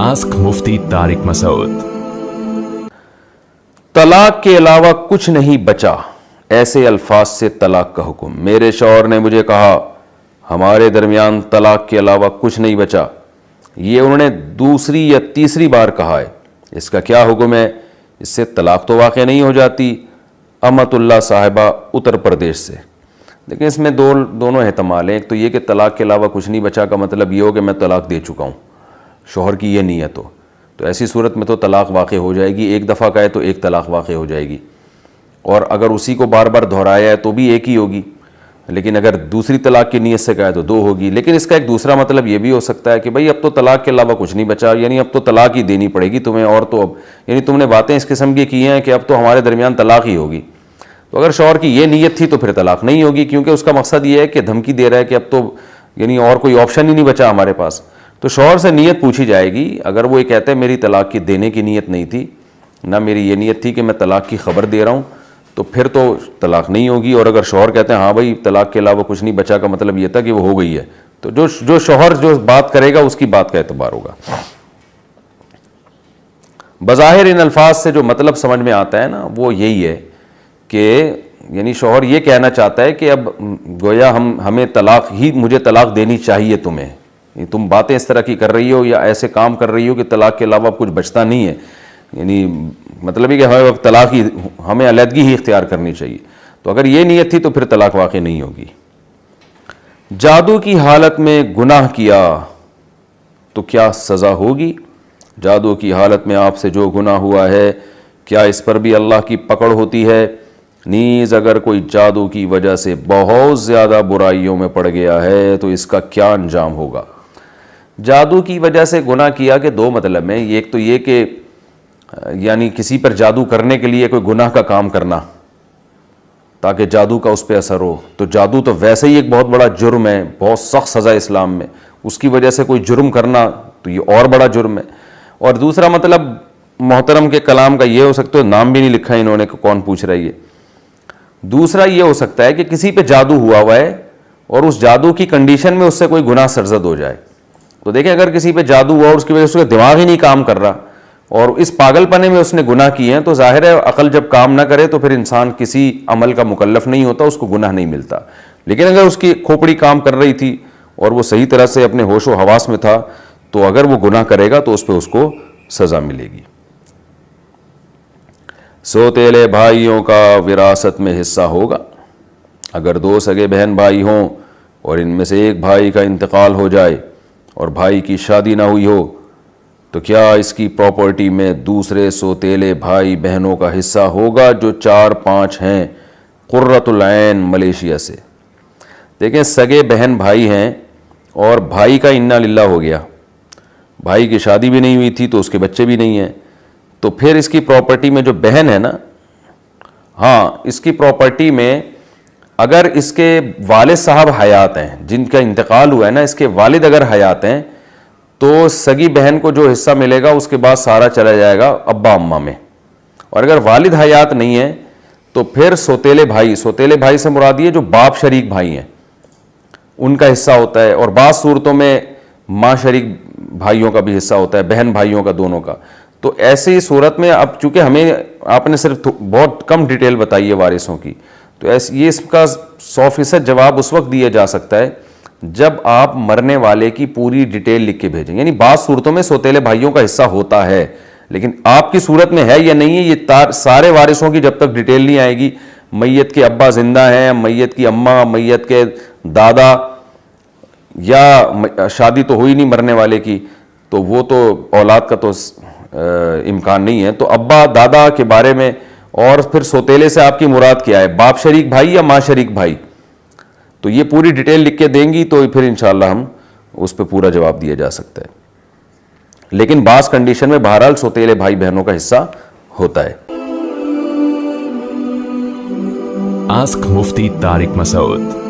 Ask मुफ्ती तारिक मसूद। तलाक के अलावा कुछ नहीं बचा, ऐसे अल्फाज से तलाक का हुक्म। मेरे शौहर ने मुझे कहा हमारे दरमियान तलाक के अलावा कुछ नहीं बचा। ये उन्होंने दूसरी या तीसरी बार कहा है। इसका क्या हुक्म है? इससे तलाक तो वाक़ई नहीं हो जाती। अमतुल्लाह साहिबा उत्तर प्रदेश से। लेकिन इसमें दोनों एहतमाल हैं। एक तो ये कि तलाक के अलावा कुछ नहीं बचा का मतलब ये हो कि मैं तलाक दे चुका हूँ, शौहर की ये नीयत हो, तो ऐसी सूरत में तो तलाक वाक़ई हो जाएगी। एक दफ़ा का है तो एक तलाक वाक़ई हो जाएगी, और अगर उसी को बार बार दोहराया है तो भी एक ही होगी। लेकिन अगर दूसरी तलाक की नीयत से कहा है तो दो होगी। लेकिन इसका एक दूसरा मतलब ये भी हो सकता है कि भाई अब तो तलाक के अलावा कुछ नहीं बचा, यानी अब तो तलाक ही देनी पड़ेगी तुम्हें, और तो अब यानी तुमने बातें इस किस्म की हैं कि अब तो हमारे दरमियान तलाक ही होगी। तो अगर शौहर की ये नीयत थी तो फिर तलाक नहीं होगी, क्योंकि उसका मकसद ये है कि धमकी दे रहा है कि अब तो यानी और कोई ऑप्शन ही नहीं बचा हमारे पास। तो शौहर से नीयत पूछी जाएगी। अगर वो ये कहते हैं मेरी तलाक की देने की नीयत नहीं थी, ना मेरी ये नीयत थी कि मैं तलाक की खबर दे रहा हूँ, तो फिर तो तलाक नहीं होगी। और अगर शौहर कहते हैं हाँ भाई तलाक के अलावा कुछ नहीं बचा का मतलब ये था कि वो हो गई है, तो जो शौहर जो बात करेगा उसकी बात का एतबार होगा। बज़ाहिर इन अल्फाज से जो मतलब समझ में आता है ना वो यही है कि यानी शौहर ये कहना चाहता है कि अब गोया हमें तलाक ही, मुझे तलाक देनी चाहिए तुम्हें, तुम बातें इस तरह की कर रही हो या ऐसे काम कर रही हो कि तलाक के अलावा कुछ बचता नहीं है। यानी मतलब ही कि हमें तलाक ही, हमें अलहदगी ही इख्तियार करनी चाहिए। तो अगर ये नीयत थी तो फिर तलाक वाक़ई नहीं होगी। जादू की हालत में गुनाह किया तो क्या सज़ा होगी? जादू की हालत में आपसे जो गुनाह हुआ है क्या इस पर भी अल्लाह की पकड़ होती है? नीज़ अगर कोई जादू की वजह से बहुत ज़्यादा बुराइयों में पड़ गया है तो इसका क्या अंजाम होगा? जादू की वजह से गुनाह किया के दो मतलब हैं। एक तो ये कि यानी किसी पर जादू करने के लिए कोई गुनाह का काम करना ताकि जादू का उस पर असर हो, तो जादू तो वैसे ही एक बहुत बड़ा जुर्म है, बहुत सख्त सज़ा इस्लाम में। उसकी वजह से कोई जुर्म करना तो ये और बड़ा जुर्म है। और दूसरा मतलब मोहतरम के कलाम का ये हो सकता है, नाम भी नहीं लिखा इन्होंने कि कौन पूछ रहा है ये। दूसरा ये हो सकता है कि किसी पे जादू हुआ है और उस जादू की कंडीशन में उससे कोई गुनाह सरजद हो जाए। तो देखें अगर किसी पे जादू हुआ और उसकी वजह से उसका दिमाग ही नहीं काम कर रहा और इस पागलपने में उसने गुनाह किए हैं, तो जाहिर है अकल जब काम ना करे तो फिर इंसान किसी अमल का मुकल्लफ नहीं होता, उसको गुनाह नहीं मिलता। लेकिन अगर उसकी खोपड़ी काम कर रही थी और वो सही तरह से अपने होश व हवास में था, तो अगर वो गुनाह करेगा तो उस पर उसको सज़ा मिलेगी। सोतेले भाइयों का विरासत में हिस्सा होगा। अगर दो सगे बहन भाई हों और इनमें से एक भाई का इंतकाल हो जाए और भाई की शादी ना हुई हो, तो क्या इसकी प्रॉपर्टी में दूसरे सोतेले भाई बहनों का हिस्सा होगा जो 4-5 हैं? कुर्रतुल ऐन मलेशिया से। देखें सगे बहन भाई हैं और भाई का इन्ना लिल्लाह हो गया, भाई की शादी भी नहीं हुई थी तो उसके बच्चे भी नहीं हैं, तो फिर इसकी प्रॉपर्टी में जो बहन है ना, हाँ इसकी प्रॉपर्टी में अगर इसके वालिद साहब हयात हैं, जिनका इंतकाल हुआ है ना, इसके वालिद अगर हयात हैं तो सगी बहन को जो हिस्सा मिलेगा उसके बाद सारा चला जाएगा अब्बा अम्मा में। और अगर वालिद हयात नहीं है तो फिर सोतेले भाई से मुराद ये जो बाप शरीक भाई हैं उनका हिस्सा होता है। और बाज़ सूरतों में माँ शरीक भाइयों का भी हिस्सा होता है, बहन भाइयों का, दोनों का। तो ऐसी सूरत में अब चूंकि हमें आपने सिर्फ बहुत कम डिटेल बताई है वारिसों की, तो ऐसे ये इसका 100% जवाब उस वक्त दिया जा सकता है जब आप मरने वाले की पूरी डिटेल लिख के भेजें। यानी बाज़ सूरतों में सोतेले भाइयों का हिस्सा होता है, लेकिन आपकी सूरत में है या नहीं है ये सारे वारिसों की जब तक डिटेल नहीं आएगी, मैयत के अब्बा जिंदा हैं, मैयत की अम्मा, मैयत के दादा, या शादी तो हुई नहीं मरने वाले की, तो वो तो औलाद का तो इम्कान नहीं है। तो अब्बा दादा के बारे में, और फिर सोतेले से आपकी मुराद क्या है, बाप शरीक भाई या माँ शरीक भाई, तो ये पूरी डिटेल लिख के देंगी तो फिर इंशाअल्लाह हम उस पर पूरा जवाब दिया जा सकता है। लेकिन बास कंडीशन में बहरहाल सोतेले भाई बहनों का हिस्सा होता है। आस्क मुफ्ती तारिक मसूद।